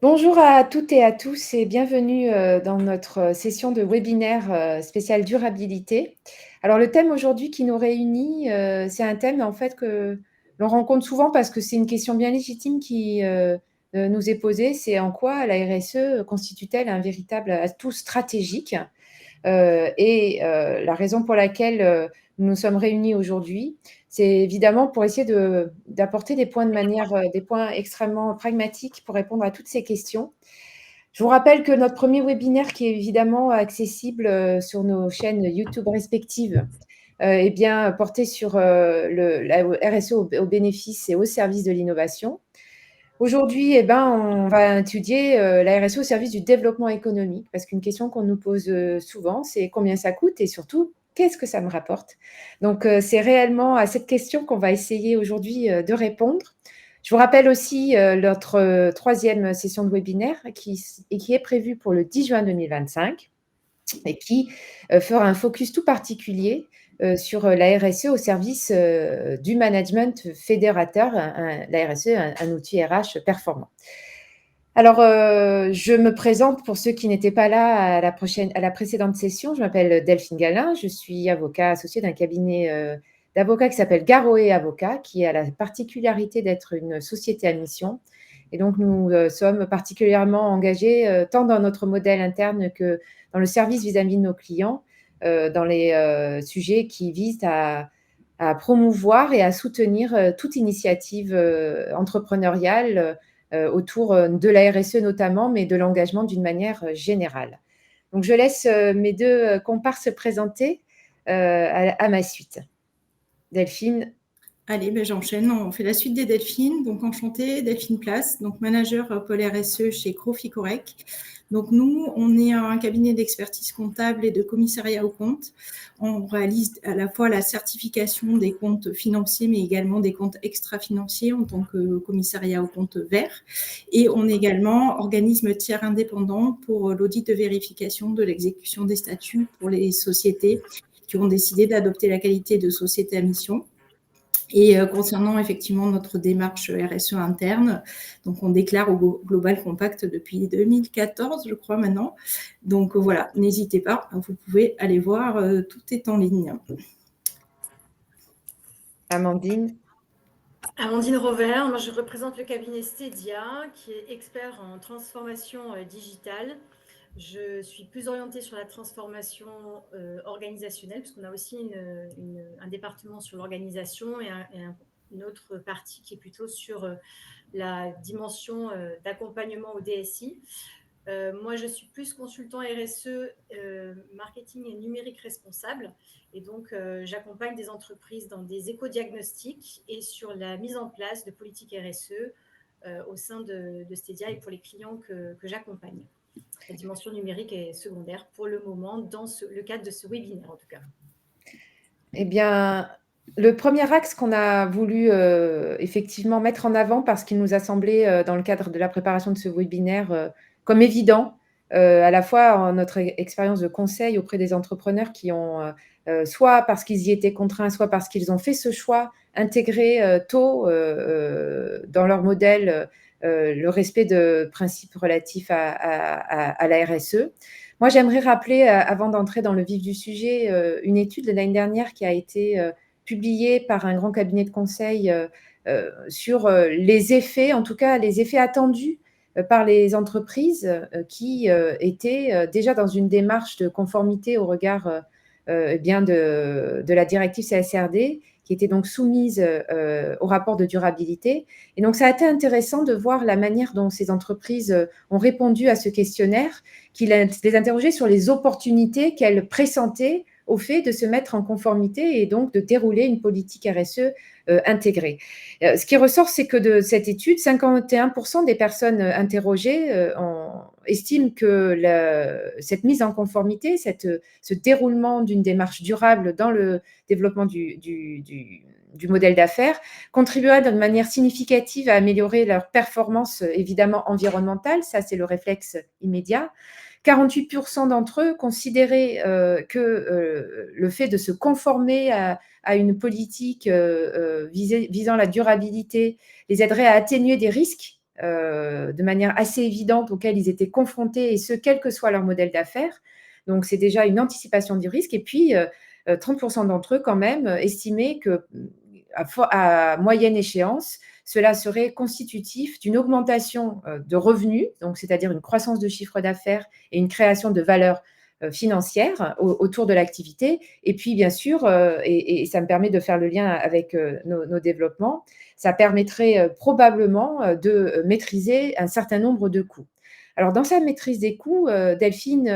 Bonjour à toutes et à tous et bienvenue dans notre session de webinaire spéciale durabilité. Alors le thème aujourd'hui qui nous réunit, c'est un thème en fait que l'on rencontre souvent parce que c'est une question bien légitime qui nous est posée, c'est en quoi la RSE constitue-t-elle un véritable atout stratégique la raison pour laquelle nous nous sommes réunis aujourd'hui, c'est évidemment pour essayer d'apporter des points de manière, des points extrêmement pragmatiques pour répondre à toutes ces questions. Je vous rappelle que notre premier webinaire, qui est évidemment accessible sur nos chaînes YouTube respectives, est bien porté sur la RSE au bénéfice et au service de l'innovation. Aujourd'hui, on va étudier la RSE au service du développement économique, parce qu'une question qu'on nous pose souvent, c'est combien ça coûte et surtout, qu'est-ce que ça me rapporte? Donc, c'est réellement à cette question qu'on va essayer aujourd'hui de répondre. Je vous rappelle aussi notre troisième session de webinaire qui est prévue pour le 10 juin 2025 et qui fera un focus tout particulier sur la RSE au service du management fédérateur, la RSE, un outil RH performant. Alors, je me présente pour ceux qui n'étaient pas là à la précédente session. Je m'appelle Delphine Gallin, je suis avocat associé d'un cabinet d'avocats qui s'appelle Garoé Avocats, qui a la particularité d'être une société à mission. Et donc, nous sommes particulièrement engagés tant dans notre modèle interne que dans le service vis-à-vis de nos clients, dans les sujets qui visent à promouvoir et à soutenir toute initiative entrepreneuriale autour de la RSE notamment, mais de l'engagement d'une manière générale. Donc, je laisse mes deux compars se présenter à ma suite. Delphine. Allez, j'enchaîne. On fait la suite des Delphines. Donc, enchantée, Delphine Place, donc manager pôle RSE chez Crofi-Corec. Donc, nous, on est un cabinet d'expertise comptable et de commissariat aux comptes. On réalise à la fois la certification des comptes financiers, mais également des comptes extra-financiers en tant que commissariat aux comptes verts. Et on est également organisme tiers indépendant pour l'audit de vérification de l'exécution des statuts pour les sociétés qui ont décidé d'adopter la qualité de société à mission. Et concernant effectivement notre démarche RSE interne, donc on déclare au Global Compact depuis 2014, je crois maintenant. Donc voilà, n'hésitez pas, vous pouvez aller voir, tout est en ligne. Amandine. Amandine Rovert, moi je représente le cabinet Stedia, qui est expert en transformation digitale. Je suis plus orientée sur la transformation organisationnelle, parce qu'on a aussi un département sur l'organisation et une autre partie qui est plutôt sur la dimension d'accompagnement au DSI. Moi, je suis plus consultant RSE, marketing et numérique responsable. Et donc, j'accompagne des entreprises dans des éco-diagnostics et sur la mise en place de politiques RSE au sein de Stedia et pour les clients que j'accompagne. La dimension numérique est secondaire pour le moment dans le cadre de ce webinaire, en tout cas. Eh bien, le premier axe qu'on a voulu effectivement mettre en avant parce qu'il nous a semblé, dans le cadre de la préparation de ce webinaire, comme évident, à la fois en notre expérience de conseil auprès des entrepreneurs qui ont, soit parce qu'ils y étaient contraints, soit parce qu'ils ont fait ce choix, intégré tôt dans leur modèle le respect de principes relatifs à la RSE. Moi, j'aimerais rappeler, avant d'entrer dans le vif du sujet, une étude de l'année dernière qui a été publiée par un grand cabinet de conseil sur les effets, en tout cas les effets attendus par les entreprises qui étaient déjà dans une démarche de conformité au regard de la directive CSRD, qui était donc soumise au rapport de durabilité. Et donc, ça a été intéressant de voir la manière dont ces entreprises ont répondu à ce questionnaire, qui les interrogeait sur les opportunités qu'elles pressentaient au fait de se mettre en conformité et donc de dérouler une politique RSE intégrée. Ce qui ressort, c'est que de cette étude, 51% des personnes interrogées estiment que cette mise en conformité, ce déroulement d'une démarche durable dans le développement du modèle d'affaires contribuerait d'une manière significative à améliorer leur performance évidemment environnementale, ça c'est le réflexe immédiat. 48% d'entre eux considéraient que le fait de se conformer à une politique visant la durabilité les aiderait à atténuer des risques de manière assez évidente auxquels ils étaient confrontés, et ce, quel que soit leur modèle d'affaires. Donc, c'est déjà une anticipation du risque. Et puis, 30% d'entre eux, quand même, estimaient qu'à moyenne échéance, cela serait constitutif d'une augmentation de revenus, donc c'est-à-dire une croissance de chiffre d'affaires et une création de valeur financière autour de l'activité. Et puis, bien sûr, et ça me permet de faire le lien avec nos développements, ça permettrait probablement de maîtriser un certain nombre de coûts. Alors, dans sa maîtrise des coûts, Delphine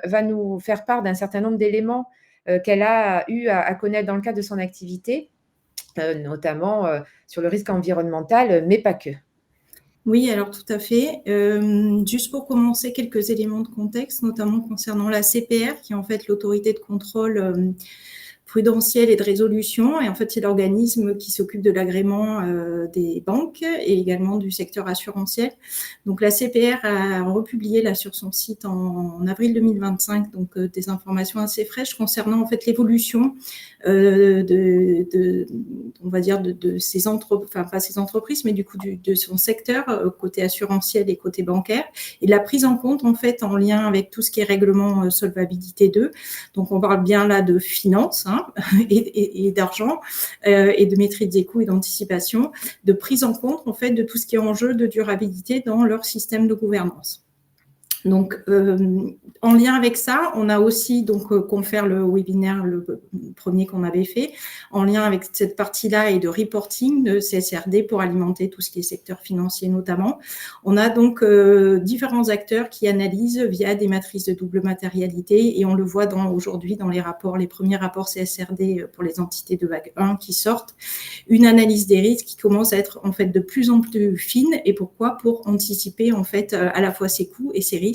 va nous faire part d'un certain nombre d'éléments qu'elle a eu à connaître dans le cadre de son activité, notamment sur le risque environnemental, mais pas que. Oui, alors tout à fait. Juste pour commencer, quelques éléments de contexte, notamment concernant la CPR, qui est en fait l'autorité de contrôle prudentielle et de résolution. Et en fait, c'est l'organisme qui s'occupe de l'agrément des banques et également du secteur assurantiel. Donc, la CPR a republié là sur son site en avril 2025 donc des informations assez fraîches concernant en fait l'évolution on va dire de ces entreprises, enfin pas ces entreprises, mais du coup de son secteur côté assurantiel et côté bancaire, et la prise en compte en fait en lien avec tout ce qui est règlement solvabilité 2. Donc, on parle bien là de finance et d'argent et de maîtrise des coûts et d'anticipation, de prise en compte en fait de tout ce qui est enjeu de durabilité dans leur système de gouvernance. Donc, en lien avec ça, on a aussi donc confère le webinaire, le premier qu'on avait fait, en lien avec cette partie-là et de reporting de CSRD pour alimenter tout ce qui est secteur financier notamment. On a donc différents acteurs qui analysent via des matrices de double matérialité, et on le voit aujourd'hui dans les rapports, les premiers rapports CSRD pour les entités de vague 1 qui sortent, une analyse des risques qui commence à être en fait de plus en plus fine. Et pourquoi? Pour anticiper en fait à la fois ses coûts et ses risques.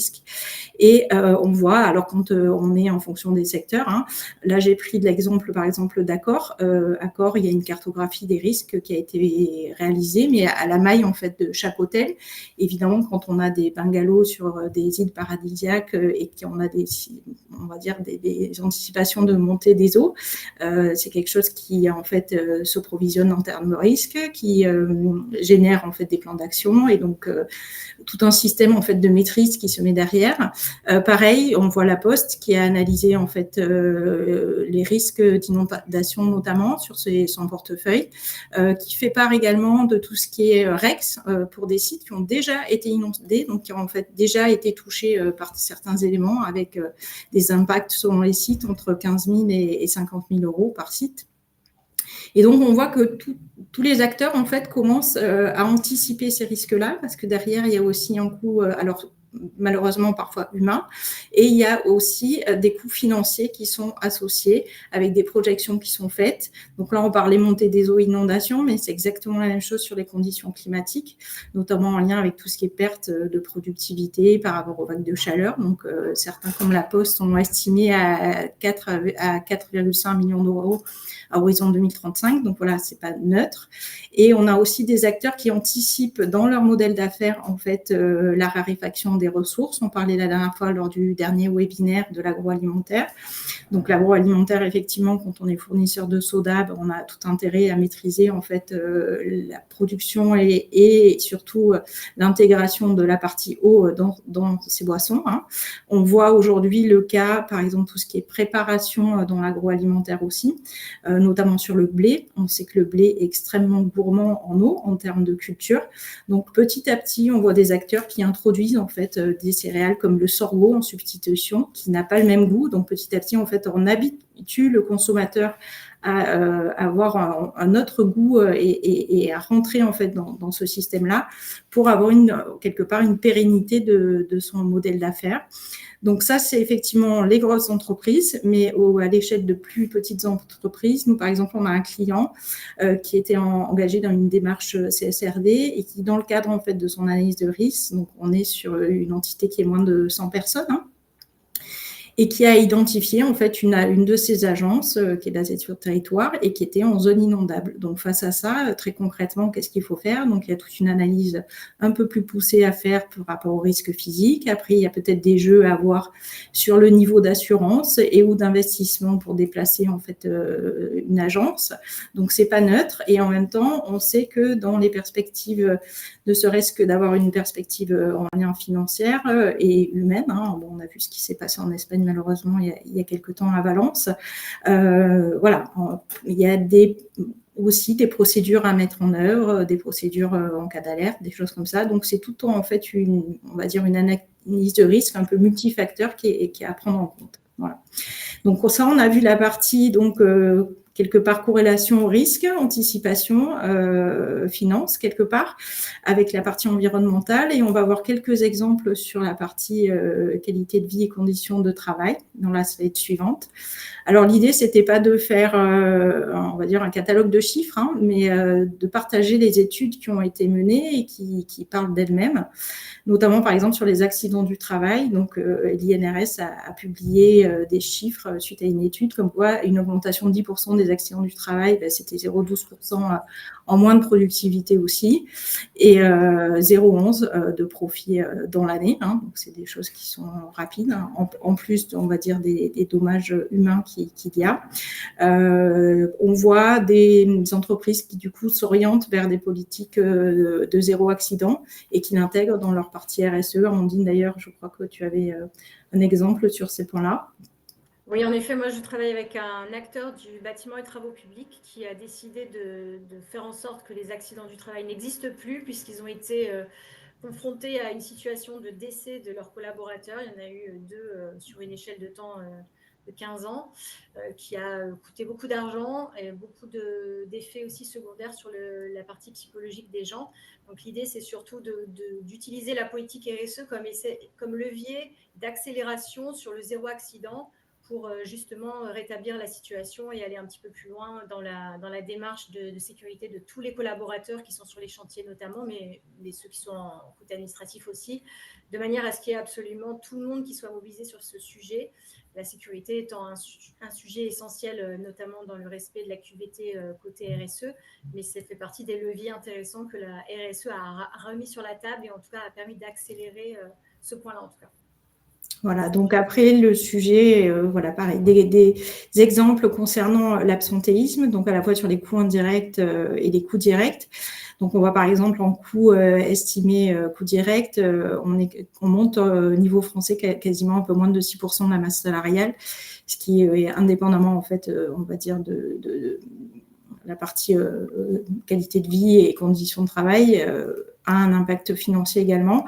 Et on voit, alors quand on est en fonction des secteurs, là j'ai pris de l'exemple par exemple d'Accor. Accor, il y a une cartographie des risques qui a été réalisée, mais à la maille en fait de chaque hôtel. Évidemment, quand on a des bungalows sur des îles paradisiaques et qu'on a on va dire des anticipations de montée des eaux, c'est quelque chose qui en fait se provisionne en termes de risques, qui génère en fait des plans d'action, et donc tout un système en fait de maîtrise qui se met derrière. Pareil, on voit la Poste qui a analysé en fait les risques d'inondation notamment sur son portefeuille, qui fait part également de tout ce qui est REX pour des sites qui ont déjà été inondés, donc qui ont en fait déjà été touchés par certains éléments avec des impacts selon les sites entre 15 000 et 50 000 euros par site. Et donc, on voit que tous les acteurs, en fait, commencent à anticiper ces risques-là, parce que derrière, il y a aussi un coût, alors malheureusement parfois humain, et il y a aussi des coûts financiers qui sont associés avec des projections qui sont faites. Donc là, on parlait montée des eaux, inondations, mais c'est exactement la même chose sur les conditions climatiques, notamment en lien avec tout ce qui est perte de productivité par rapport aux vagues de chaleur. Donc certains, comme la Poste, ont estimé à 4,5 millions d'euros à horizon 2035. Donc voilà, c'est pas neutre. Et on a aussi des acteurs qui anticipent dans leur modèle d'affaires en fait la raréfaction des ressources. On parlait la dernière fois lors du dernier webinaire de l'agroalimentaire. Donc l'agroalimentaire, effectivement, quand on est fournisseur de soda, on a tout intérêt à maîtriser en fait la production et surtout l'intégration de la partie eau dans ces boissons. On voit aujourd'hui le cas, par exemple, tout ce qui est préparation dans l'agroalimentaire aussi, notamment sur le blé. On sait que le blé est extrêmement gourmand en eau en termes de culture. Donc petit à petit, on voit des acteurs qui introduisent en fait des céréales comme le sorgho en substitution, qui n'a pas le même goût. Donc petit à petit, en fait, on habitue le consommateur à avoir un autre goût et à rentrer en fait dans ce système-là pour avoir quelque part une pérennité de son modèle d'affaires. Donc ça, c'est effectivement les grosses entreprises, mais à l'échelle de plus petites entreprises, nous, par exemple, on a un client qui était engagé dans une démarche CSRD et qui, dans le cadre en fait de son analyse de risque, donc on est sur une entité qui est moins de 100 personnes, et qui a identifié en fait une de ces agences qui est basée sur le territoire et qui était en zone inondable. Donc face à ça, très concrètement, qu'est-ce qu'il faut faire? Donc il y a toute une analyse un peu plus poussée à faire par rapport au risque physique. Après, il y a peut-être des jeux à voir sur le niveau d'assurance et ou d'investissement pour déplacer en fait une agence. Donc c'est pas neutre et en même temps, on sait que dans les perspectives, ne serait-ce que d'avoir une perspective en lien financière et humaine, hein. Bon, on a vu ce qui s'est passé en Espagne malheureusement il y a quelques temps à Valence. Voilà, il y a aussi des procédures à mettre en œuvre, des procédures en cas d'alerte, des choses comme ça. Donc c'est tout le temps en fait on va dire une analyse de risque un peu multifacteur qui est à prendre en compte. Voilà. Donc pour ça, on a vu la partie donc quelque part corrélation au risque, anticipation, finance quelque part, avec la partie environnementale, et on va voir quelques exemples sur la partie qualité de vie et conditions de travail dans la slide suivante. Alors l'idée, c'était pas de faire, on va dire, un catalogue de chiffres, hein, mais de partager les études qui ont été menées et qui parlent d'elles-mêmes, notamment par exemple sur les accidents du travail. Donc l'INRS a publié des chiffres suite à une étude comme quoi une augmentation de 10% des accidents du travail, c'était 0,12% en moins de productivité aussi, et 0,11 de profit dans l'année. Hein. Donc c'est des choses qui sont rapides, hein, en plus, on va dire, des dommages humains qu'il y a. On voit des entreprises qui du coup s'orientent vers des politiques de zéro accident et qui l'intègrent dans leur partie RSE. Amandine, d'ailleurs, je crois que tu avais un exemple sur ces points-là. Oui, en effet, moi je travaille avec un acteur du bâtiment et travaux publics qui a décidé de faire en sorte que les accidents du travail n'existent plus puisqu'ils ont été confrontés à une situation de décès de leurs collaborateurs. Il y en a eu 2 sur une échelle de temps de 15 ans, qui a coûté beaucoup d'argent et beaucoup d'effets aussi secondaires sur la partie psychologique des gens. Donc l'idée, c'est surtout d'utiliser la politique RSE comme levier d'accélération sur le zéro accident pour justement rétablir la situation et aller un petit peu plus loin dans la démarche de sécurité de tous les collaborateurs qui sont sur les chantiers notamment, mais ceux qui sont en côté administratif aussi, de manière à ce qu'il y ait absolument tout le monde qui soit mobilisé sur ce sujet, la sécurité étant un sujet essentiel, notamment dans le respect de la QVT côté RSE, mais ça fait partie des leviers intéressants que la RSE a remis sur la table et en tout cas a permis d'accélérer ce point-là en tout cas. Voilà, donc après le sujet, voilà, pareil, des exemples concernant l'absentéisme, donc à la fois sur les coûts indirects et les coûts directs. Donc on voit par exemple en coûts estimés, coûts directs, on monte au niveau français quasiment un peu moins de 6% de la masse salariale, ce qui est indépendamment en fait, on va dire de la partie qualité de vie et conditions de travail, a un impact financier également.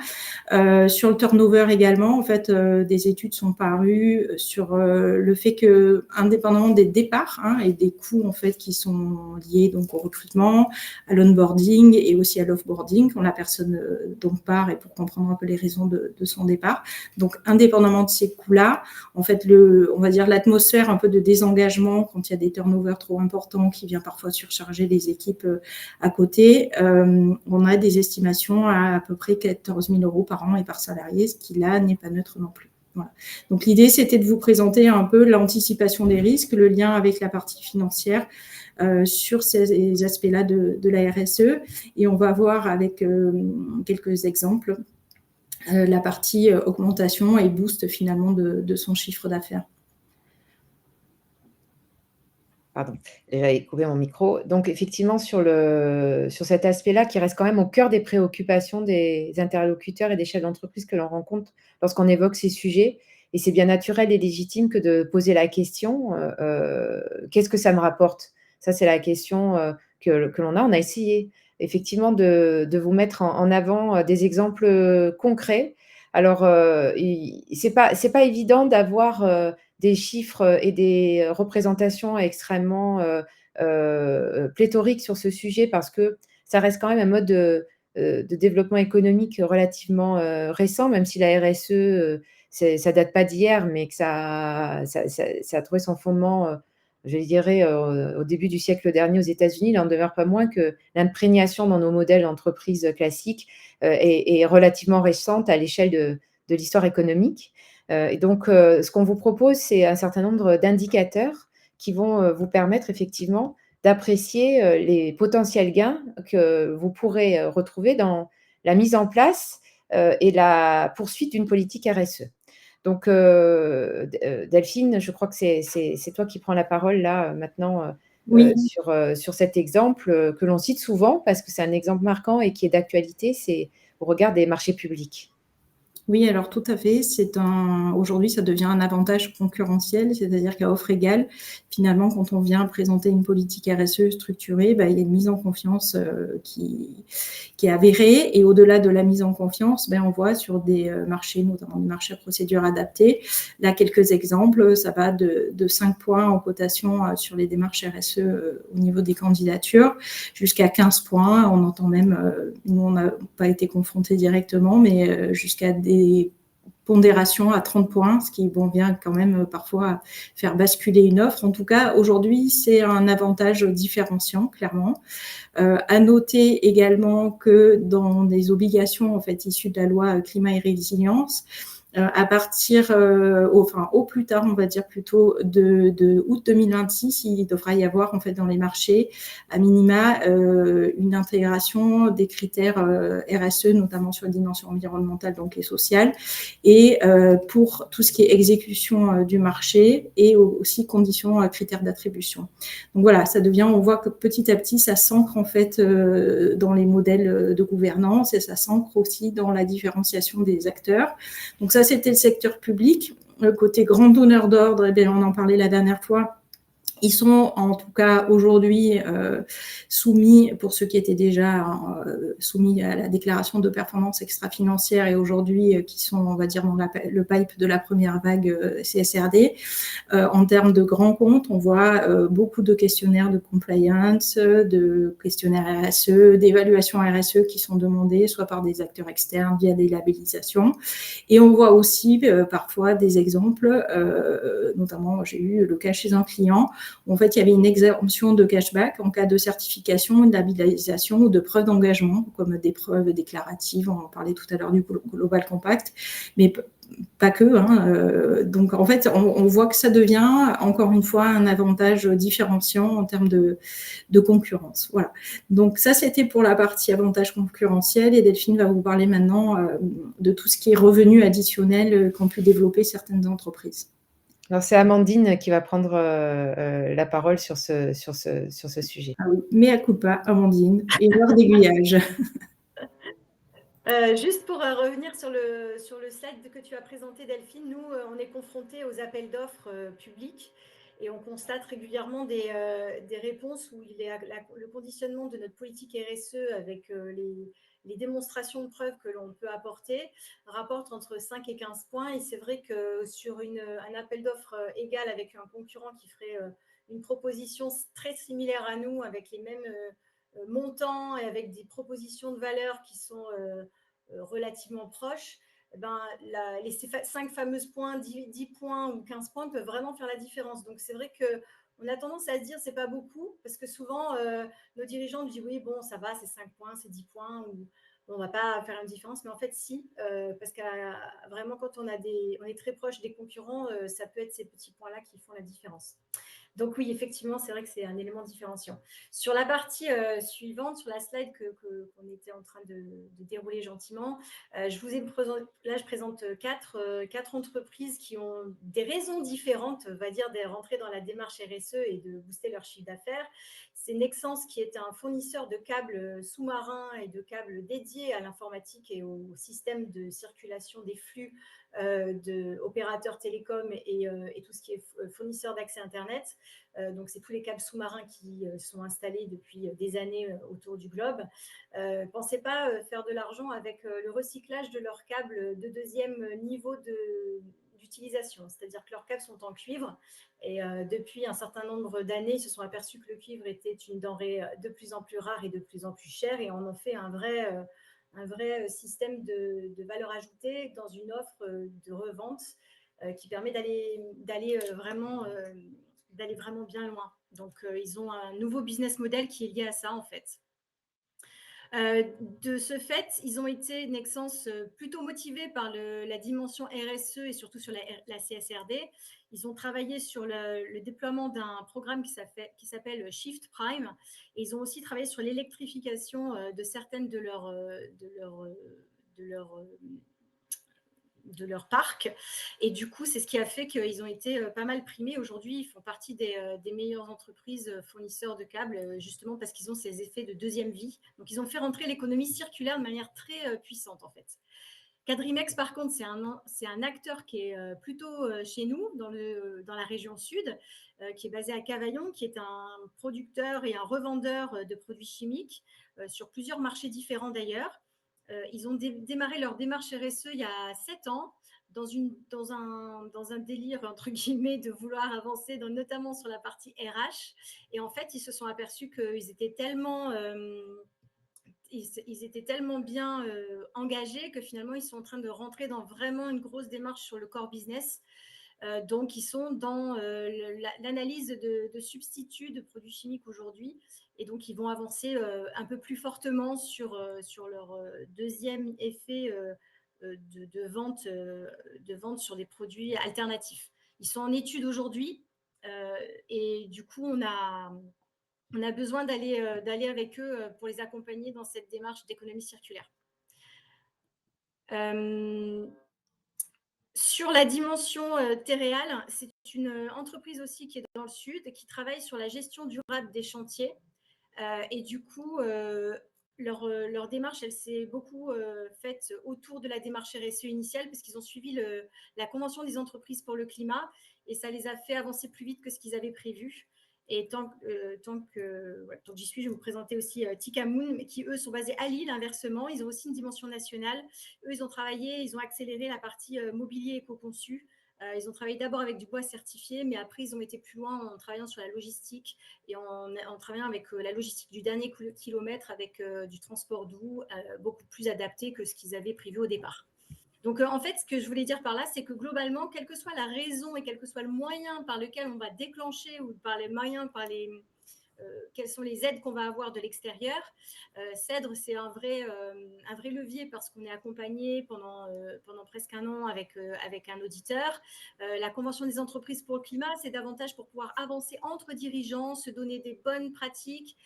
Sur le turnover également, en fait, des études sont parues sur le fait que, indépendamment des départs et des coûts en fait qui sont liés donc au recrutement, à l'onboarding et aussi à l'offboarding quand la personne donc part et pour comprendre un peu les raisons de son départ. Donc, indépendamment de ces coûts-là, en fait, on va dire l'atmosphère un peu de désengagement quand il y a des turnovers trop importants qui vient parfois surcharger les équipes à côté, on a des estimations à peu près 14 000 € par an et par salarié, ce qui là n'est pas neutre non plus. Voilà. Donc l'idée, c'était de vous présenter un peu l'anticipation des risques, le lien avec la partie financière sur ces aspects-là de la RSE. Et on va voir avec quelques exemples la partie augmentation et boost finalement de son chiffre d'affaires. Pardon, j'avais coupé mon micro. Donc effectivement, sur cet aspect-là, qui reste quand même au cœur des préoccupations des interlocuteurs et des chefs d'entreprise que l'on rencontre lorsqu'on évoque ces sujets, et c'est bien naturel et légitime que de poser la question qu'est-ce que ça me rapporte? Ça, c'est la question que l'on a. On a essayé effectivement de vous mettre en avant des exemples concrets. Alors, c'est pas évident d'avoir des chiffres et des représentations extrêmement pléthoriques sur ce sujet parce que ça reste quand même un mode de développement économique relativement récent, même si la RSE, ça date pas d'hier, mais que ça a trouvé son fondement, je dirais, au début du siècle dernier aux États-Unis. Il n'en demeure pas moins que l'imprégnation dans nos modèles d'entreprise classiques est relativement récente à l'échelle de l'histoire économique. Et donc, ce qu'on vous propose, c'est un certain nombre d'indicateurs qui vont, vous permettre effectivement d'apprécier, les potentiels gains que vous pourrez, retrouver dans la mise en place, et la poursuite d'une politique RSE. Donc, Delphine, je crois que c'est toi qui prends la parole là, maintenant, Oui. sur cet exemple, que l'on cite souvent parce que c'est un exemple marquant et qui est d'actualité, c'est au regard des marchés publics. Oui, alors tout à fait. Aujourd'hui, ça devient un avantage concurrentiel, c'est-à-dire qu'à offre égale, finalement, quand on vient présenter une politique RSE structurée, il y a une mise en confiance qui est avérée. Et au-delà de la mise en confiance, on voit sur des marchés, notamment des marchés à procédure adaptée, là, quelques exemples, ça va de 5 points en cotation sur les démarches RSE au niveau des candidatures, jusqu'à 15 points. On entend même, nous, on n'a pas été confrontés directement, mais jusqu'à des pondérations à 30 points, ce qui vient quand même parfois faire basculer une offre. En tout cas, aujourd'hui, c'est un avantage différenciant, clairement. À noter également que dans des obligations en fait, issues de la loi climat et résilience, à partir, au plus tard, on va dire plutôt de août 2026, il devra y avoir en fait dans les marchés, à minima, une intégration des critères RSE, notamment sur la dimension environnementale, donc et sociale, et pour tout ce qui est exécution du marché et aussi conditions, critères d'attribution. Donc voilà, ça devient, on voit que petit à petit, ça s'ancre en fait dans les modèles de gouvernance et ça s'ancre aussi dans la différenciation des acteurs. Donc ça, c'était le secteur public. Le côté grand donneur d'ordre, on en parlait la dernière fois. Ils sont en tout cas aujourd'hui soumis, pour ceux qui étaient déjà soumis à la déclaration de performance extra-financière et aujourd'hui qui sont, on va dire, dans le pipe de la première vague CSRD. En termes de grands comptes, on voit beaucoup de questionnaires de compliance, de questionnaires RSE, d'évaluation RSE qui sont demandés soit par des acteurs externes via des labellisations. Et on voit aussi parfois des exemples, notamment j'ai eu le cas chez un client, où en fait il y avait une exemption de cashback en cas de certification, de labellisation ou de preuve d'engagement, comme des preuves déclaratives, on en parlait tout à l'heure du Global Compact, mais pas que. Donc, en fait, on voit que ça devient, encore une fois, un avantage différenciant en termes de concurrence. Voilà. Donc, ça, c'était pour la partie avantage concurrentiel. Et Delphine va vous parler maintenant de tout ce qui est revenu additionnel qu'ont pu développer certaines entreprises. Alors, c'est Amandine qui va prendre la parole sur ce sujet. Ah oui, mea culpa, Amandine, erreur d'aiguillage. Juste pour revenir sur le slide que tu as présenté, Delphine, nous, on est confrontés aux appels d'offres publics et on constate régulièrement des réponses où le conditionnement de notre politique RSE avec les démonstrations de preuves que l'on peut apporter rapporte entre 5 et 15 points. Et c'est vrai que sur un appel d'offres égal avec un concurrent qui ferait une proposition très similaire à nous avec les mêmes montants et avec des propositions de valeur qui sont relativement proches, les 5 fameuses points, 10 points ou 15 points peuvent vraiment faire la différence. Donc, c'est vrai qu'on a tendance à se dire c'est pas beaucoup parce que souvent, nos dirigeants nous disent oui, bon, ça va, c'est 5 points, c'est 10 points ou on ne va pas faire une différence. Mais en fait, si, parce que vraiment, quand on est très proche des concurrents, ça peut être ces petits points-là qui font la différence. Donc oui, effectivement, c'est vrai que c'est un élément différenciant. Sur la partie suivante, sur la slide qu'on était en train de dérouler gentiment, je présente quatre entreprises qui ont des raisons différentes, on va dire, de rentrer dans la démarche RSE et de booster leur chiffre d'affaires. C'est Nexans qui est un fournisseur de câbles sous-marins et de câbles dédiés à l'informatique et au système de circulation des flux d'opérateurs télécoms et tout ce qui est fournisseur d'accès Internet. Donc, c'est tous les câbles sous-marins qui sont installés depuis des années autour du globe. Pensez pas faire de l'argent avec le recyclage de leurs câbles de deuxième niveau d'utilisation. C'est-à-dire que leurs câbles sont en cuivre et depuis un certain nombre d'années, ils se sont aperçus que le cuivre était une denrée de plus en plus rare et de plus en plus chère et on en fait un vrai système de valeur ajoutée dans une offre de revente qui permet d'aller vraiment bien loin. Donc, ils ont un nouveau business model qui est lié à ça, en fait. De ce fait, ils ont été, Nexens, plutôt motivés par la dimension RSE et surtout sur la CSRD. Ils ont travaillé sur le déploiement d'un programme qui s'appelle Shift Prime. Et ils ont aussi travaillé sur l'électrification de certaines de leur parc. Et du coup, c'est ce qui a fait qu'ils ont été pas mal primés. Aujourd'hui, ils font partie des meilleures entreprises fournisseurs de câbles, justement parce qu'ils ont ces effets de deuxième vie. Donc, ils ont fait rentrer l'économie circulaire de manière très puissante, en fait. Quadrimex, par contre, c'est un acteur qui est plutôt chez nous, dans la région sud, qui est basé à Cavaillon, qui est un producteur et un revendeur de produits chimiques sur plusieurs marchés différents d'ailleurs. Ils ont démarré leur démarche RSE il y a 7 ans, dans un délire, entre guillemets, de vouloir avancer, notamment sur la partie RH. Et en fait, ils se sont aperçus qu'ils étaient tellement... ils étaient tellement bien engagés que finalement, ils sont en train de rentrer dans vraiment une grosse démarche sur le core business. Donc, ils sont dans l'analyse de substituts de produits chimiques aujourd'hui. Et donc, ils vont avancer un peu plus fortement sur leur deuxième effet de vente sur des produits alternatifs. Ils sont en étude aujourd'hui. Et du coup, on a besoin d'aller avec eux pour les accompagner dans cette démarche d'économie circulaire. Sur la dimension Terreal, c'est une entreprise aussi qui est dans le sud, qui travaille sur la gestion durable des chantiers. Et du coup, leur démarche, elle s'est beaucoup faite autour de la démarche RSE initiale, parce qu'ils ont suivi la Convention des entreprises pour le climat, et ça les a fait avancer plus vite que ce qu'ils avaient prévu. Et tant que j'y suis, je vais vous présenter aussi Tikamoon, qui, eux, sont basés à Lille, inversement. Ils ont aussi une dimension nationale. Eux, ils ont travaillé, ils ont accéléré la partie mobilier éco-conçu. Ils ont travaillé d'abord avec du bois certifié, mais après, ils ont été plus loin en travaillant sur la logistique et en travaillant avec la logistique du dernier kilomètre, avec du transport doux, beaucoup plus adapté que ce qu'ils avaient prévu au départ. Donc, en fait, ce que je voulais dire par là, c'est que globalement, quelle que soit la raison et quel que soit le moyen par lequel on va déclencher, ou par les moyens, quelles sont les aides qu'on va avoir de l'extérieur. CEDRE, c'est un vrai levier, parce qu'on est accompagné pendant presque un an avec un auditeur. La Convention des entreprises pour le climat, c'est davantage pour pouvoir avancer entre dirigeants, se donner des bonnes pratiques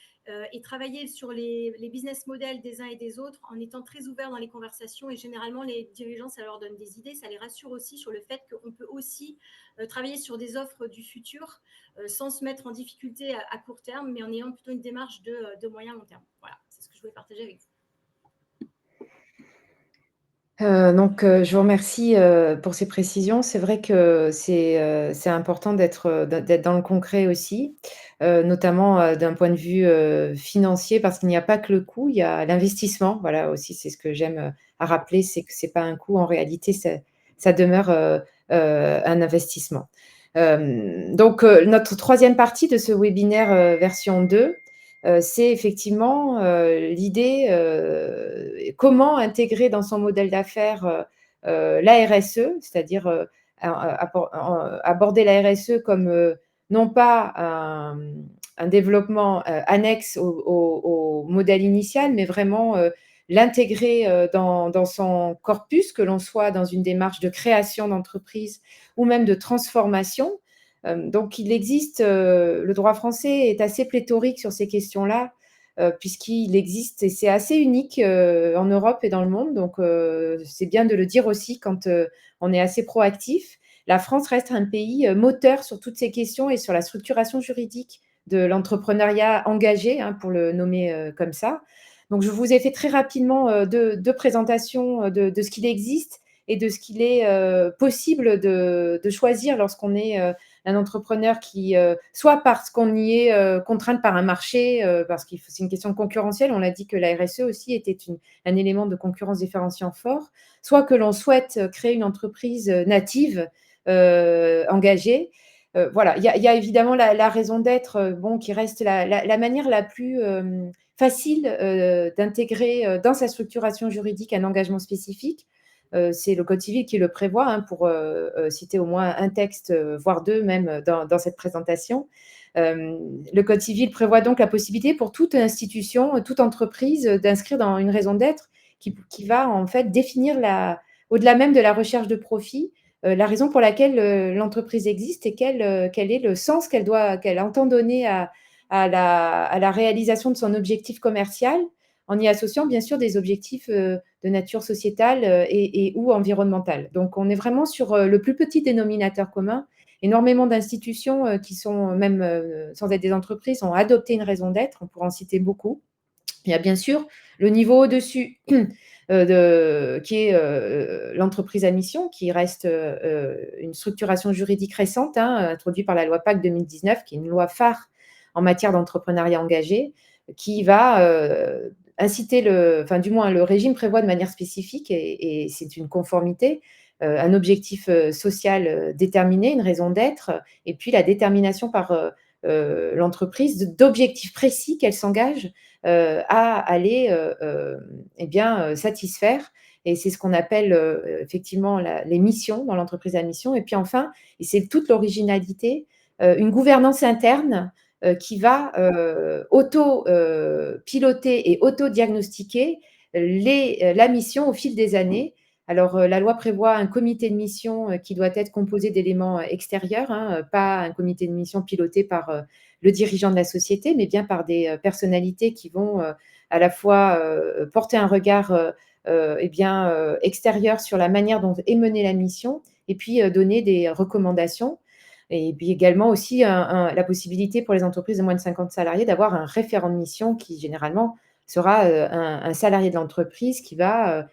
et travailler sur les business models des uns et des autres, en étant très ouvert dans les conversations. Et généralement, les dirigeants, ça leur donne des idées, ça les rassure aussi sur le fait qu'on peut aussi travailler sur des offres du futur sans se mettre en difficulté à court terme, mais en ayant plutôt une démarche de moyen long terme. Voilà, c'est ce que je voulais partager avec vous. Donc, je vous remercie pour ces précisions. C'est vrai que c'est important d'être dans le concret aussi, notamment d'un point de vue financier, parce qu'il n'y a pas que le coût, il y a l'investissement. Voilà, aussi, c'est ce que j'aime à rappeler, c'est que ce n'est pas un coût, en réalité, ça demeure un investissement. Donc, notre troisième partie de ce webinaire version 2, c'est effectivement l'idée comment intégrer dans son modèle d'affaires la RSE, c'est-à-dire aborder la RSE comme non pas un développement annexe au modèle initial, mais vraiment l'intégrer dans son corpus, que l'on soit dans une démarche de création d'entreprise ou même de transformation. Donc, il existe, le droit français est assez pléthorique sur ces questions-là, puisqu'il existe, et c'est assez unique en Europe et dans le monde, donc c'est bien de le dire aussi quand on est assez proactif. La France reste un pays moteur sur toutes ces questions et sur la structuration juridique de l'entrepreneuriat engagé, hein, pour le nommer comme ça. Donc, je vous ai fait très rapidement deux présentations de ce qu'il existe et de ce qu'il est possible de choisir lorsqu'on est un entrepreneur qui, soit parce qu'on y est contrainte par un marché, parce que c'est une question concurrentielle, on l'a dit que la RSE aussi était un élément de concurrence différenciant fort, soit que l'on souhaite créer une entreprise native, engagée. Voilà, il y a évidemment la raison d'être, qui reste la manière la plus facile d'intégrer dans sa structuration juridique un engagement spécifique. C'est le Code civil qui le prévoit, hein, pour citer au moins un texte, voire deux même, dans cette présentation. Le Code civil prévoit donc la possibilité pour toute institution, toute entreprise d'inscrire dans une raison d'être qui va en fait définir au-delà même de la recherche de profit, la raison pour laquelle l'entreprise existe et quel est le sens qu'elle entend donner à la réalisation de son objectif commercial, en y associant bien sûr des objectifs de nature sociétale et ou environnementale. Donc, on est vraiment sur le plus petit dénominateur commun. Énormément d'institutions qui sont même sans être des entreprises ont adopté une raison d'être. On pourra en citer beaucoup. Il y a bien sûr le niveau au-dessus qui est l'entreprise à mission, qui reste une structuration juridique récente, introduite par la loi PAC 2019, qui est une loi phare en matière d'entrepreneuriat engagé, qui va inciter du moins le régime prévoit de manière spécifique, et c'est une conformité, un objectif social déterminé, une raison d'être, et puis la détermination par l'entreprise d'objectifs précis qu'elle s'engage à aller satisfaire. Et c'est ce qu'on appelle effectivement les missions dans l'entreprise à mission. Et puis enfin, et c'est toute l'originalité, une gouvernance interne qui va auto-piloter et auto-diagnostiquer la mission au fil des années. Alors, la loi prévoit un comité de mission qui doit être composé d'éléments extérieurs, pas un comité de mission piloté par le dirigeant de la société, mais bien par des personnalités qui vont à la fois porter un regard extérieur sur la manière dont est menée la mission, et puis donner des recommandations. Et puis également aussi la possibilité pour les entreprises de moins de 50 salariés d'avoir un référent de mission qui généralement sera un salarié de l'entreprise qui va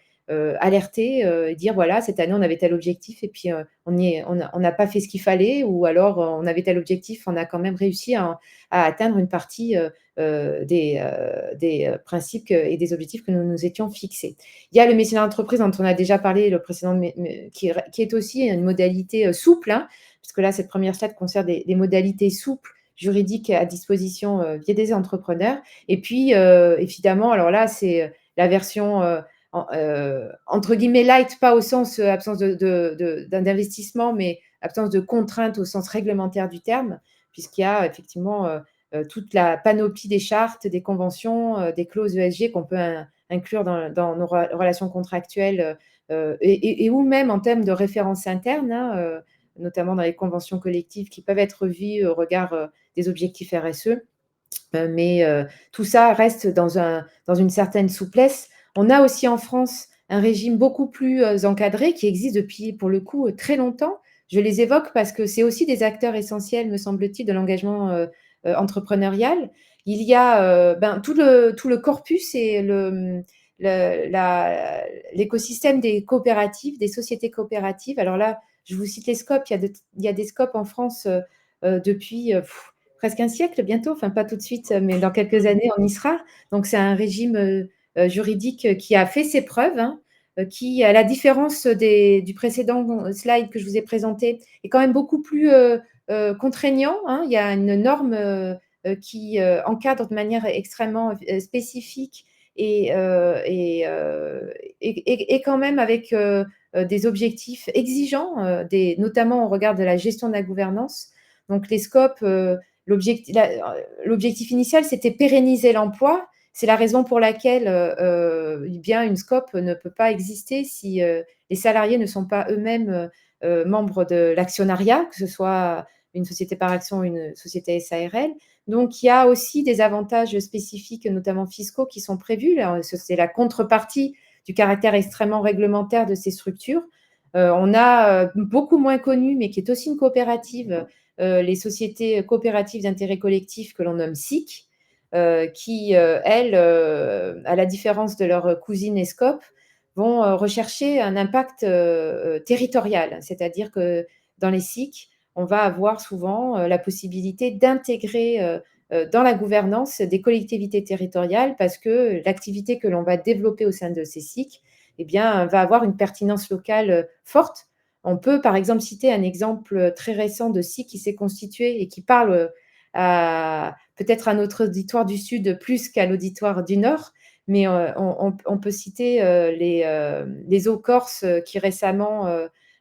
alerter et dire voilà, cette année on avait tel objectif et puis on n'a pas fait ce qu'il fallait, ou alors on avait tel objectif, on a quand même réussi à atteindre une partie des principes et des objectifs que nous nous étions fixés. Il y a le mécénat d'entreprise dont on a déjà parlé, le précédent, qui est aussi une modalité souple, puisque là, cette première slide concerne des modalités souples juridiques à disposition via des entrepreneurs. Et puis, évidemment, alors là, c'est la version entre guillemets light, pas au sens absence d'investissement, mais absence de contraintes au sens réglementaire du terme, puisqu'il y a effectivement toute la panoplie des chartes, des conventions, des clauses ESG qu'on peut inclure dans nos relations contractuelles et ou même en termes de références internes, notamment dans les conventions collectives qui peuvent être revues au regard des objectifs RSE. Mais tout ça reste dans une certaine souplesse. On a aussi en France un régime beaucoup plus encadré qui existe depuis, pour le coup, très longtemps. Je les évoque parce que c'est aussi des acteurs essentiels, me semble-t-il, de l'engagement entrepreneurial. Il y a tout le corpus et l'écosystème des coopératives, des sociétés coopératives. Alors là, je vous cite les scopes. Il y a des scopes en France depuis presque un siècle bientôt, enfin pas tout de suite, mais dans quelques années, on y sera. Donc, c'est un régime juridique qui a fait ses preuves, qui, à la différence du précédent slide que je vous ai présenté, est quand même beaucoup plus contraignant. Il y a une norme qui encadre de manière extrêmement spécifique et quand même avec des objectifs exigeants, notamment au regard de la gestion de la gouvernance. Donc, les scopes, l'objectif initial, c'était pérenniser l'emploi. C'est la raison pour laquelle une SCOP ne peut pas exister si les salariés ne sont pas eux-mêmes membres de l'actionnariat, que ce soit une société par action ou une société SARL. Donc, il y a aussi des avantages spécifiques, notamment fiscaux, qui sont prévus. C'est la contrepartie du caractère extrêmement réglementaire de ces structures. On a beaucoup moins connu, mais qui est aussi une coopérative, les sociétés coopératives d'intérêt collectif que l'on nomme SIC, qui, elles, à la différence de leurs cousines ESCOP, vont rechercher un impact territorial. C'est-à-dire que dans les SIC, on va avoir souvent la possibilité d'intégrer dans la gouvernance des collectivités territoriales, parce que l'activité que l'on va développer au sein de ces SIC va avoir une pertinence locale forte. On peut, par exemple, citer un exemple très récent de SIC qui s'est constitué et qui parle peut-être à notre auditoire du Sud plus qu'à l'auditoire du Nord, mais on peut citer les eaux corses qui récemment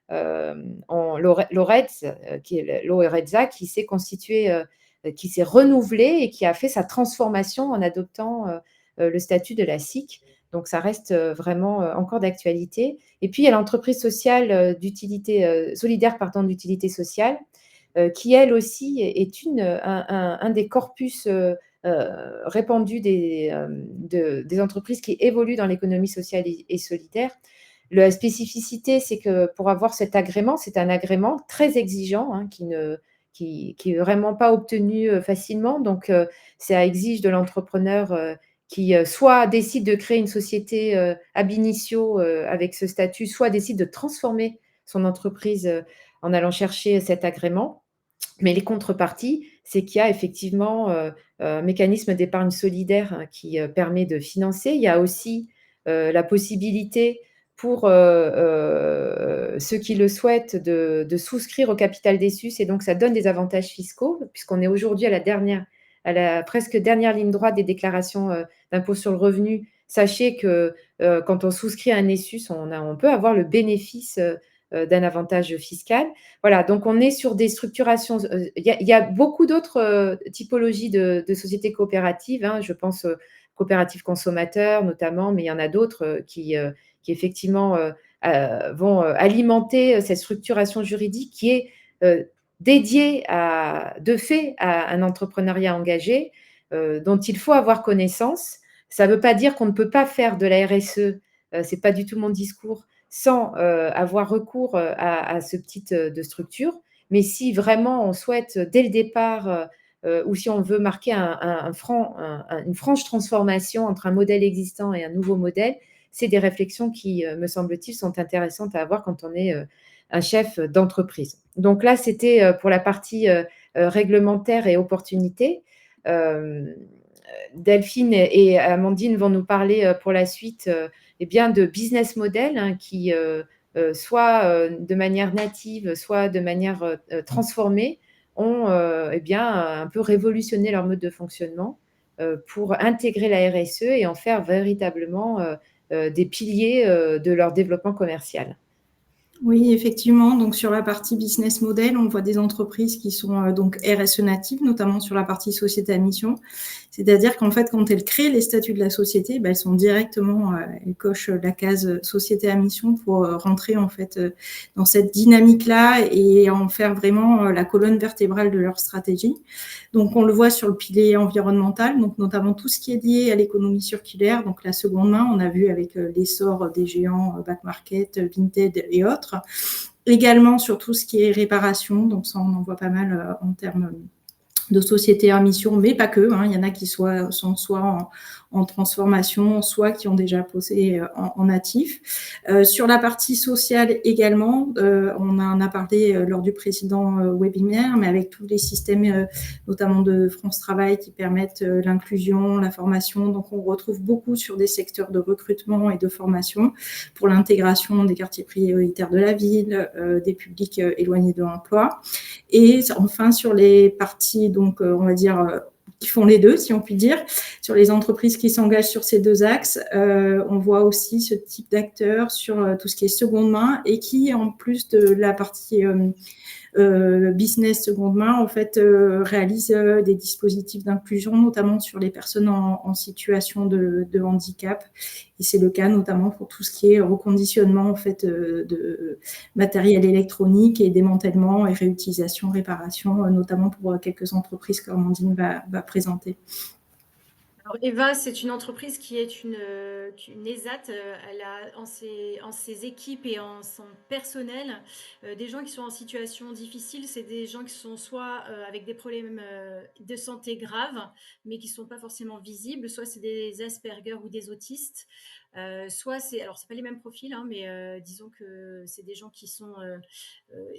l'OREDZ, qui est l'OREDZA, qui s'est constitué qui s'est renouvelée et qui a fait sa transformation en adoptant le statut de la SIC. Donc ça reste vraiment encore d'actualité. Et puis il y a l'entreprise sociale d'utilité solidaire pardon, d'utilité sociale, qui elle aussi est un des corpus répandus des entreprises qui évoluent dans l'économie sociale et solidaire. La spécificité, c'est que pour avoir cet agrément, c'est un agrément très exigeant hein, qui est vraiment pas obtenu facilement. Donc, ça exige de l'entrepreneur qui soit décide de créer une société ab initio avec ce statut, soit décide de transformer son entreprise en allant chercher cet agrément. Mais les contreparties, c'est qu'il y a effectivement un mécanisme d'épargne solidaire hein, qui permet de financer. Il y a aussi la possibilité pour ceux qui le souhaitent de souscrire au capital des SUS et donc ça donne des avantages fiscaux puisqu'on est aujourd'hui à la presque dernière ligne droite des déclarations d'impôt sur le revenu. Sachez que quand on souscrit à un ESUS, on peut avoir le bénéfice d'un avantage fiscal. Voilà, donc on est sur des structurations. Il y a beaucoup d'autres typologies de sociétés coopératives. Hein, je pense coopératives consommateurs notamment, mais il y en a d'autres qui effectivement vont alimenter cette structuration juridique qui est dédiée de fait à un entrepreneuriat engagé dont il faut avoir connaissance. Ça ne veut pas dire qu'on ne peut pas faire de la RSE, ce n'est pas du tout mon discours, sans avoir recours à ce type de structure. Mais si vraiment on souhaite dès le départ ou si on veut marquer une franche transformation entre un modèle existant et un nouveau modèle, c'est des réflexions qui, me semble-t-il, sont intéressantes à avoir quand on est un chef d'entreprise. Donc là, c'était pour la partie réglementaire et opportunité. Delphine et Amandine vont nous parler pour la suite eh bien, de business model hein, qui, soit de manière native, soit de manière transformée, ont eh bien, un peu révolutionné leur mode de fonctionnement pour intégrer la RSE et en faire véritablement des piliers de leur développement commercial. Oui, effectivement. Donc, sur la partie business model, on voit des entreprises qui sont donc RSE natives, notamment sur la partie société à mission. C'est-à-dire qu'en fait, quand elles créent les statuts de la société, elles sont directement, elles cochent la case société à mission pour rentrer en fait dans cette dynamique-là et en faire vraiment la colonne vertébrale de leur stratégie. Donc, on le voit sur le pilier environnemental, donc notamment tout ce qui est lié à l'économie circulaire, donc la seconde main, on a vu avec l'essor des géants back market, Vinted et autres. Également sur tout ce qui est réparation, donc ça on en voit pas mal en termes de sociétés à mission, mais pas que. Hein. Il y en a qui sont soit en transformation, soit qui ont déjà posé en natif. Sur la partie sociale également, on en a parlé lors du précédent webinaire, mais avec tous les systèmes, notamment de France Travail, qui permettent l'inclusion, la formation. Donc, on retrouve beaucoup sur des secteurs de recrutement et de formation pour l'intégration des quartiers prioritaires de la ville, des publics éloignés de l'emploi. Et enfin, sur les parties, donc, on va dire, qui font les deux, si on peut dire, sur les entreprises qui s'engagent sur ces deux axes, on voit aussi ce type d'acteurs sur tout ce qui est seconde main et qui, en plus de la partie business seconde main, en fait, réalise des dispositifs d'inclusion, notamment sur les personnes en situation de handicap. Et c'est le cas notamment pour tout ce qui est reconditionnement en fait, de matériel électronique et démantèlement et réutilisation, réparation, notamment pour quelques entreprises qu'Amandine va présenter. Alors, Eva, c'est une entreprise qui est une ESAT. Elle a en ses équipes et en son personnel des gens qui sont en situation difficile. C'est des gens qui sont soit avec des problèmes de santé graves, mais qui ne sont pas forcément visibles, soit c'est des Asperger ou des autistes. Soit alors c'est pas les mêmes profils, hein, mais disons que c'est des gens qui sont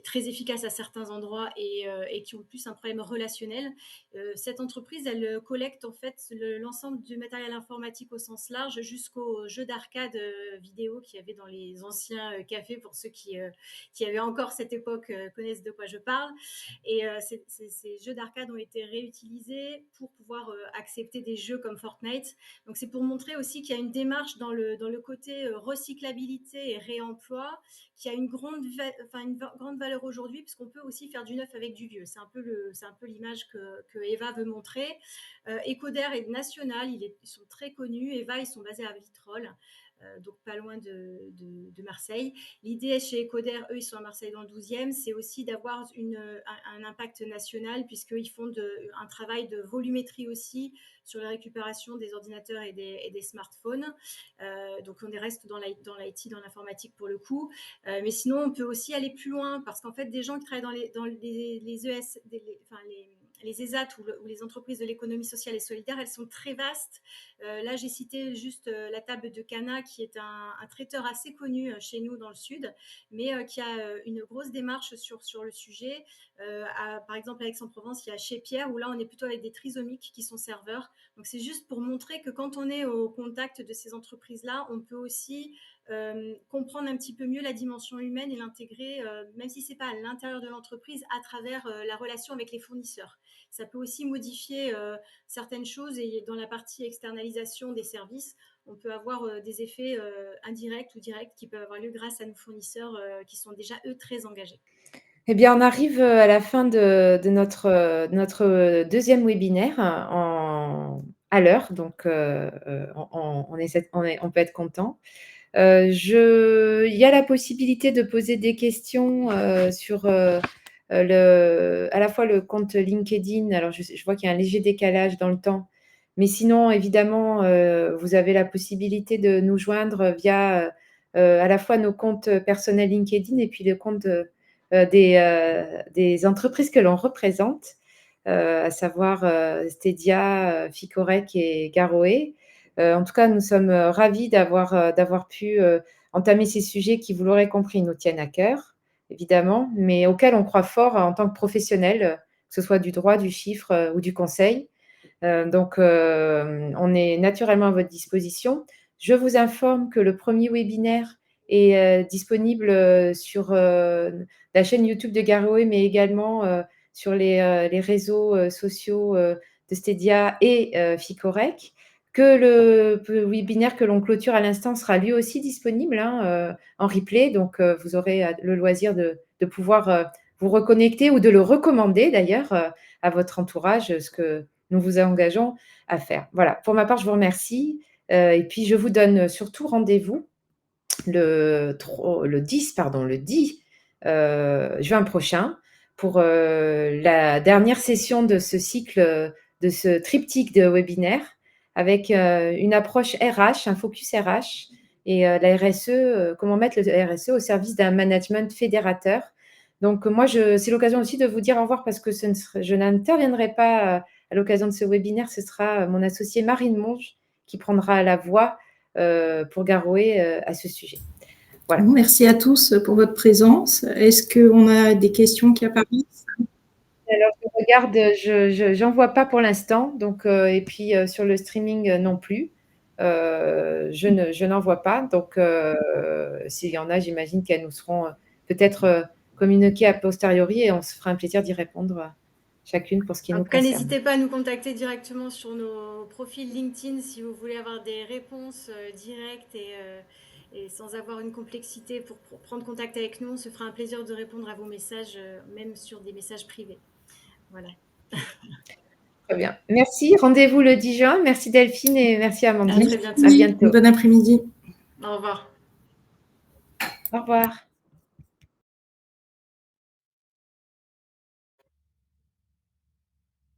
très efficaces à certains endroits et qui ont plus un problème relationnel. Cette entreprise, elle collecte en fait l'ensemble du matériel informatique au sens large jusqu'aux jeux d'arcade vidéo qu'il y avait dans les anciens cafés pour ceux qui avaient encore cette époque connaissent de quoi je parle. Et ces jeux d'arcade ont été réutilisés pour pouvoir accepter des jeux comme Fortnite. Donc c'est pour montrer aussi qu'il y a une démarche dans le côté recyclabilité et réemploi, qui a une grande valeur aujourd'hui, puisqu'on peut aussi faire du neuf avec du vieux. C'est un peu l'image que Eva veut montrer. Ecoder est national, ils sont très connus. Eva, ils sont basés à Vitrolles, donc pas loin de Marseille. L'idée chez Ecoder, eux, ils sont à Marseille dans le 12e, c'est aussi d'avoir un impact national, puisqu'ils font un travail de volumétrie aussi sur la récupération des ordinateurs et des smartphones. Donc on reste dans l'IT, dans l'informatique pour le coup. Mais sinon, on peut aussi aller plus loin, parce qu'en fait, des gens qui travaillent dans les ES, les ESAT ou les entreprises de l'économie sociale et solidaire, elles sont très vastes. Là, j'ai cité juste la table de Cana, qui est un traiteur assez connu chez nous dans le sud, mais qui a une grosse démarche sur le sujet. Par exemple, à Aix-en-Provence, il y a chez Pierre, où là, on est plutôt avec des trisomiques qui sont serveurs. Donc, c'est juste pour montrer que quand on est au contact de ces entreprises-là, on peut aussi comprendre un petit peu mieux la dimension humaine et l'intégrer, même si ce n'est pas à l'intérieur de l'entreprise, à travers la relation avec les fournisseurs. Ça peut aussi modifier certaines choses, et dans la partie externalisation des services, on peut avoir des effets indirects ou directs qui peuvent avoir lieu grâce à nos fournisseurs qui sont déjà, eux, très engagés. Eh bien, on arrive à la fin de notre deuxième webinaire à l'heure, donc on peut être content. Il y a la possibilité de poser des questions sur à la fois le compte LinkedIn. Alors, je vois qu'il y a un léger décalage dans le temps, mais sinon, évidemment, vous avez la possibilité de nous joindre via à la fois nos comptes personnels LinkedIn et puis le compte des entreprises que l'on représente, à savoir Stedia, Ficorec et Garoé. En tout cas, nous sommes ravis d'avoir pu entamer ces sujets qui, vous l'aurez compris, nous tiennent à cœur, évidemment, mais auxquels on croit fort en tant que professionnels, que ce soit du droit, du chiffre ou du conseil. Donc, on est naturellement à votre disposition. Je vous informe que le premier webinaire est disponible sur la chaîne YouTube de Garoé, mais également sur les réseaux sociaux de Stedia et Ficorec. Que le webinaire que l'on clôture à l'instant sera lui aussi disponible en replay. Donc, vous aurez le loisir de pouvoir vous reconnecter ou de le recommander d'ailleurs à votre entourage, ce que nous vous engageons à faire. Voilà, pour ma part, je vous remercie. Et puis, je vous donne surtout rendez-vous le 10 juin prochain pour la dernière session de ce cycle, de ce triptyque de webinaires avec une approche RH, un focus RH et la RSE, comment mettre le RSE au service d'un management fédérateur. Donc, moi, c'est l'occasion aussi de vous dire au revoir parce que je n'interviendrai pas à l'occasion de ce webinaire. Ce sera mon associée Marine Monge qui prendra la voix pour Garoé à ce sujet. Voilà. Merci à tous pour votre présence. Est-ce qu'on a des questions qui apparaissent? Alors, je regarde, j'en vois pas pour l'instant. Donc, et puis sur le streaming non plus. Je n'en vois pas. Donc, s'il y en a, j'imagine qu'elles nous seront peut-être communiquées a posteriori et on se fera un plaisir d'y répondre chacune pour ce qui nous concerne. N'hésitez pas à nous contacter directement sur nos profils LinkedIn si vous voulez avoir des réponses directes et sans avoir une complexité pour prendre contact avec nous. On se fera un plaisir de répondre à vos messages, même sur des messages privés. Voilà. Très bien. Merci. Rendez-vous le 10 juin. Merci Delphine et merci Amandine. À très bientôt. À bientôt. Bon après-midi. Au revoir. Au revoir.